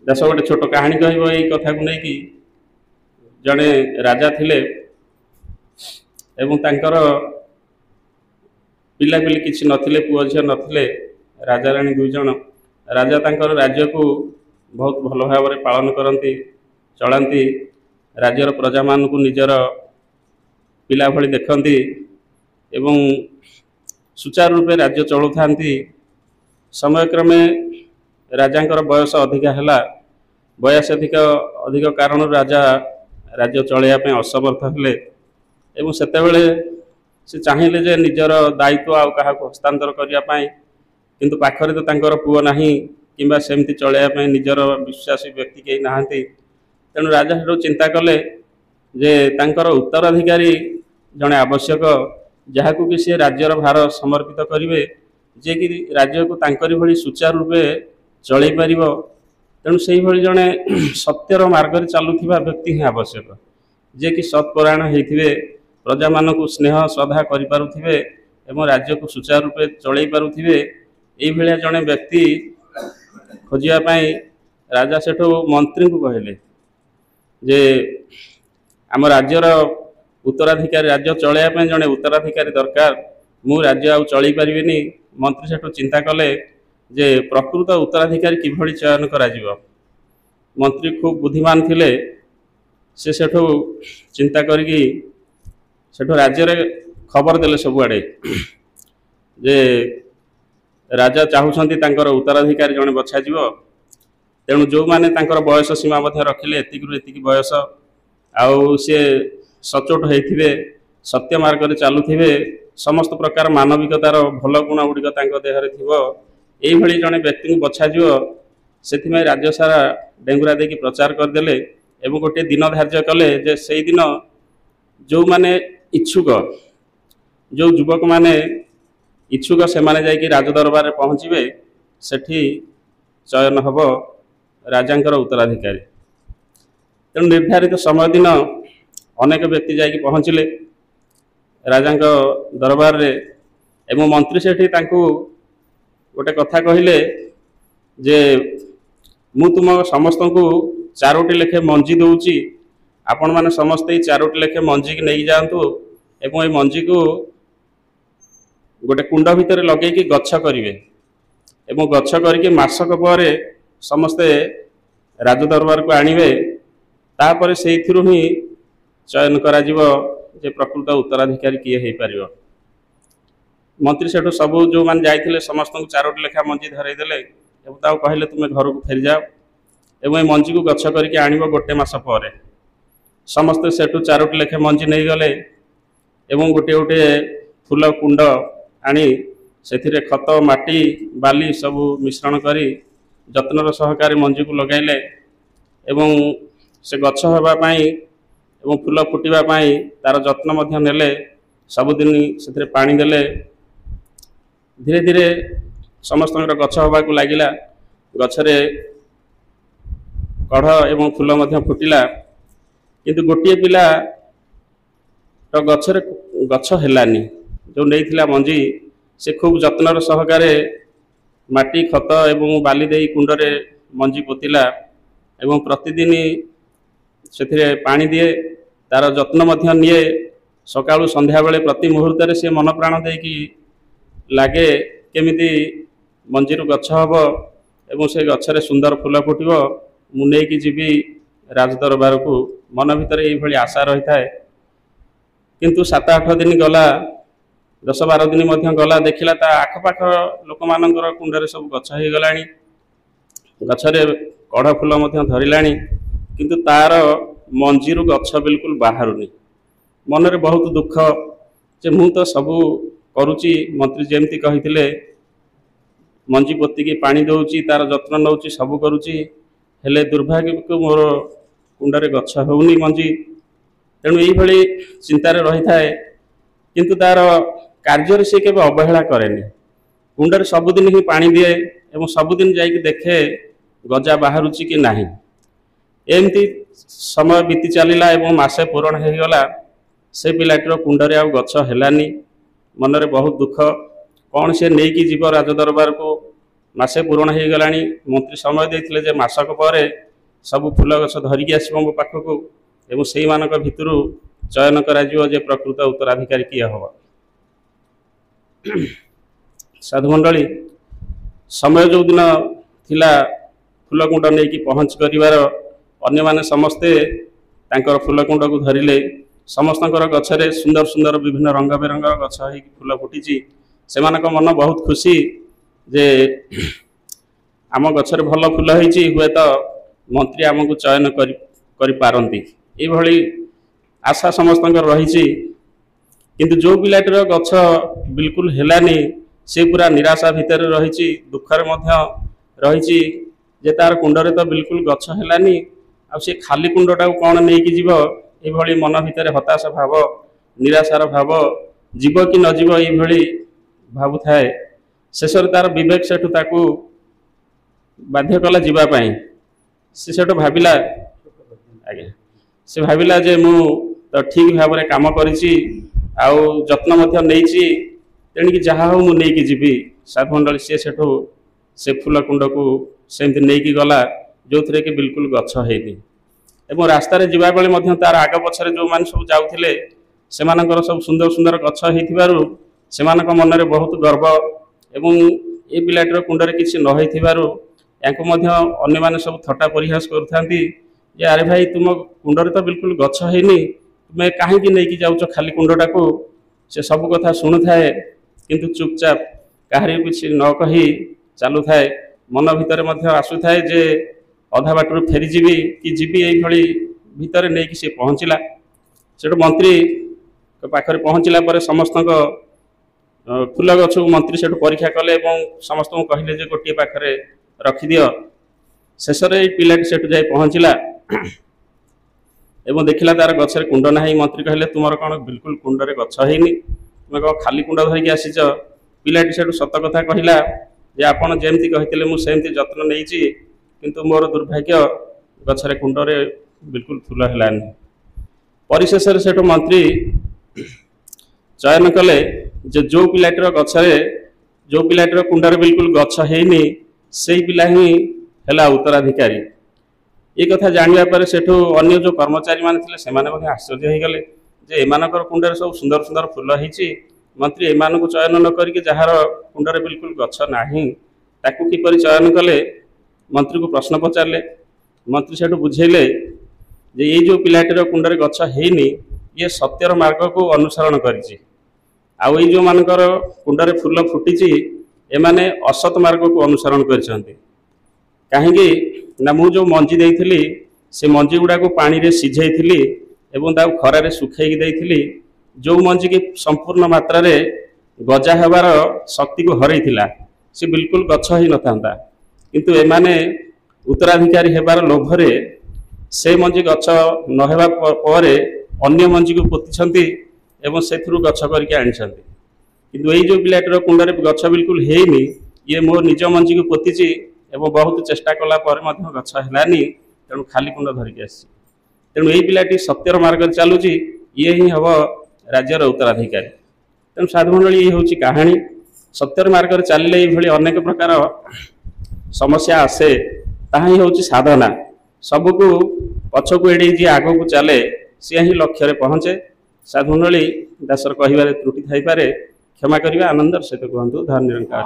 देश गोटे छोट कहानी कह कथा को लेकिन जड़े राजा थिले एवं तांकर पिलापिली किसी नथिले पुओ झील नथिले राजा राणी दुई जन राजा तांकर राज्य को बहुत भल भाव पालन करती चलांती राज्यर प्रजा मान को निजर पिला भली देखती एवं सुचारू रूपे राज्य चलु था। समय क्रमे राजांकर बयस अधिका है बयस अधिक कारण राजा राज्य चलैया असमर्थ हेले एवं सेतेबेले से चाहिए जे निजर दायित्व आउ क्या हस्तांतर करने किंतु पाखरे तो तांकर पुओ नाही किंबा सेमती चलैया निजर विश्वासी व्यक्ति कहीं नहांती तेणु राजा से चिंता कले जे तांकर उत्तराधिकारी जड़े आवश्यक जहाँ कि सी राज्यर भार समर्पित करेंगे जे कि राज्य को तांकरी भली सुचारू रूपे चलई पार तेणु से ही जड़े सत्यर मार्ग चलुवा व्यक्ति ही आवश्यक जे कि सत्परायण होते प्रजा मान को स्नेह श्रद्धा करें एवं राज्य को सुचारू रूपे चलई पारे ये जड़े व्यक्ति खोजापी राजा सेठू मंत्री को कहले जे आम राज्यर उत्तराधिकारी राज्य चलैया जड़े उत्तराधिकारी दरकार मु राज्य आउ चल पारिनी। मंत्री सेठू चिंता कले जे प्रकृत उत्तराधिकारी किभली चयन करा जीवो। मंत्री खूब बुद्धिमान थिले से सेठू चिंता करिकी सेठू राज्य रे खबर देले सबुआड़े जे राजा चाहूँगी तांकर उत्तराधिकारी जड़े बछा जीवो तेणु जो माने तांकर बयस सीमा मध्य रखिले एतिकरू एतिकी बयस आउ सी सचोट होइथिबे सत्य मार्ग रे चालुथिबे समस्त प्रकार मानविकतार भल गुण गुड़िक देहरे थिबो एई भली जड़े व्यक्ति को बछा जीवो। सेथिमे राज्य सारा डेंगुरा देकी प्रचार करदेले एवं गोटे दिन धार्य कले जे से दिन जो माने इच्छुक जो युवक माने इच्छुक से माने जाइकी राजदरबार पहुँचे सेठी चयन हब राजांकर उत्तराधिकारी। तेणु निर्धारित समय दिन अनेक व्यक्ति जाइकी पहुँचले राजांक दरबार रे एवं मंत्री सेठी तांकू गोटे कथा कहले जे मु तुम समस्त को 4टी लेखे मंजी दूची आपण माने समस्ते 4टी लेखे मंजी की नहीं जातु एवं ये मंजी को गोटे कुंड भितर लगे गच्छ करेंगे एवं गच्छ करके मासक पर समस्ते राजदरबार को आणवे तापर से ही चयन करा जीवो जे प्रकृत उत्तराधिकारी किए हो पार। मंत्री सेठू सबू जो मैंने जाइए समस्त को 4टी लेखा मंजी धरईदे और कहले तुम्हें घर को फेरी जाओ एवं ये मंजी को गच्छ करके आणव गोटे मास पर समस्ते सेठू 4टी लेखे मंजी नहीं गले एवं गोटे गोटे फूल कुंड आनी से खत माटी बाली सबू मिश्रण करी जत्नर सहकारी मंजी को लगाइले एवं से गच्छ होगापाई एवं फूल फुटापी तार जत्न मध्य नेले सबुदिन से पानी देले धीरे धीरे समस्त गच्छ होगा लगिला गछरे कढ़ एवं फूल मध्य फुटिला किंतु गोटे पिला गछरे गच्छ हेलानी जो नहीं मंजी से खूब जत्नर सहकारे माटी खत एवं बाली दे कुंडरे मंजी पोतिला एवं प्रतिदिन से पानी दिए तार जत्न मध्य निए सकाळु संध्या बेले प्रति मुहूर्त से मन प्राण देकी लागे केमिति मंजीरु गच्छ हब एवं से गच्छरे सुंदर फूल फुटिबो मु नेकी जीवी राजदरबार को मन भितर ये आशा रही था। किंतु 7-8 दिन गला 10-12 दिन मध्य गला देखिला ता आखपाख लोक मानकर कुंडरे सब गच्छ हो गलानी गच्छरे कढ़ फूल मध्य धरिलानी किंतु तार मंजीरु गच्छ बिल्कुल बाहरुनी मन रे बहुत दुख जे मु तो सबू करुची मंत्री जेमती कहिथिले मंजी पोती की पानी दउची तार जत्न नउची सबू करुची हेले दुर्भाग्य को मोर कुंडरे गच्छ होउनी मंजी तेणु ये चिंतार रही थाए किंतु तार कार्य से केबे अवहेला करेनी कुंडरे सबुदिन ही पानी दिए एवं सबुदिन जाइक देखे गजा बाहरुची कि नाही एमती समय बीती चलला एवं मासे पूरण हो गला से पिलाटीर कुंडरे आ गच्छ हेलानी मनरे बहुत दुख कौन से नहीं कि जीव राजदरबार को मासे पूरण हो गलानी मंत्री समय देते जे मासक पर सब फूल गछ धरिकी आसो मो पाखक एवं से भितर चयन करा जे प्रकृत उत्तराधिकारी किए हम। साधुमंडली समय जो दिन थिला फूलकुंड नहीं कि पहुँच कर अन्य माने समस्ते तांकर फूलकुंड को धरिले समस्त गछरे सुंदर सुंदर विभिन्न रंग बेरंग गछ हो फूल फुटी से मन बहुत खुशी जे आम गछरे भल फूल होती हुए तो मंत्री आमको चयन करि ये आशा समस्त रही किंतु जो पिलाटर गछ बिल्कुल हेलानी से पूरा निराशा भितर रही दुखर रही जे तार कुंडरे तो बिल्कुल गछ हेलानी आ से खाली कुंडटा कौन नहीं जीव ये मन भितर हताशा भाव निराशार भाव जीव कि न जीव ये भावु थाए शेष तार विवेक सेठू ताकू बाध्य कला जीवाई से सेठू भाविला आज्ञा से भाविला जे मु तो ठीक भाव में काम करिछि आउ जत्न नहीं तेणिक जहाँ हो मुझे जीवी। साधुमंडली सी सेठू से फूल कुंड को सेमती नहीं गला जो थे कि बिल्कुल गछ हैनी एवं रास्तार जीवा बेले तार आग पछरे जो मैंने सब जाऊे से सब सुंदर सुंदर गछ से मन में बहुत गर्व एवं ये पिलाटर कुंडरे किसी अन्य माने सब थट्टा परिहास करुथांती जे अरे भाई तुम कुंडरे तो बिल्कुल गछ हैनी तुम्हें कहीं नहीं जाऊच खाली कुंडटा को से सब कथा शुणु थाए किंतु चुपचाप कहारी किसी न कही चलू थाए मन भितर आसु थाए जे अधा बाटर फेरीजी कि जीवी ये भितर नहीं कि सी पहुँचला से मंत्री पाखरे पहुँचला पर समस्त फूल गछ मंत्री से परीक्षा कले समस्त कहले जे गोटे पाखरे रखिदि शेष पिलाटी से जाए पहुँचला एवं देखला तार गछरे कुंड ना मंत्री कहले तुमर कौन बिल्कुल कुंडरे गछ हैनी तुम कह खाली कुंड धरिकी आसीच पिलाटी से सत कथा कहला जे आपन जेमती कहते मुझे सेमती जत्न नहीं किंतु मोर दुर्भाग्य गछरे कुंडरे बिल्कुल फूल हेलानी। परिशेष से मंत्री चयन कले जो पिलाटर गछरे जो पिलाटर कुंडरे बिल्कुल गछ हैनी से पिला ही है उत्तराधिकारी। ये कथा जानिया पर सेठू अन्य जो कर्मचारी मान थे से आश्चर्य हो गले जे एमानकर कुंडरे सब सुंदर सुंदर फूल होती मंत्री एमान को चयन न करके जार कुंडरे बिल्कुल गछ नाही ताकू किपरि चयन कले मंत्री को प्रश्न पचारे मंत्री सेठू बुझेले जे ये जो पिलाटर कुंडरे गछ हैनी ये सत्यर मार्ग को अनुसरण करिछि आउ ये जो मानकर कुंडरे फूल फुटी एमाने असत मार्ग को अनुसरण करिसेंती काहेकि ना मु जो मंजी देइथिली से मंजी गुडा को पानी रे सिझेइथिली एवं ता खरारे सुखेई देइथिली जो मंजी की संपूर्ण मात्रा रे गजा हेबार शक्ति को हरैथिला से बिल्कुल गछ ही न थांता किंतु एमाने उत्तराधिकारी हेबार लोभरे से मंजी गछ न हेबा परे अन्य मंजी को पोतिछंती एवं सेथुरु गछ करके आनिछंती किंतु एई जो पिलाटर कुंडरे गछ बिल्कुल हेनी ये मो निज मंजी को पोतिची एवं बहुत चेष्टा कला पर मध्य गछ हेलानी तेणु खाली कुंड धरिकी आसी तेणु यही पिलाटी सत्यर मार्ग चलुची ये ही हम राज्यर उत्तराधिकारी। तेणु साधुमंडली ये हूँ कहानी सत्यर मार्ग चलिए ये अनेक प्रकार समस्या आसे ताहा ही हूँ साधना सबको पछकू एड़े जी आग को चले सी ही लक्ष्य रे पहुँचे। साधुमंडली दासर कह त्रुटि थाईपे क्षमा करवा आनंदर सहित कहतु धन्यवाद।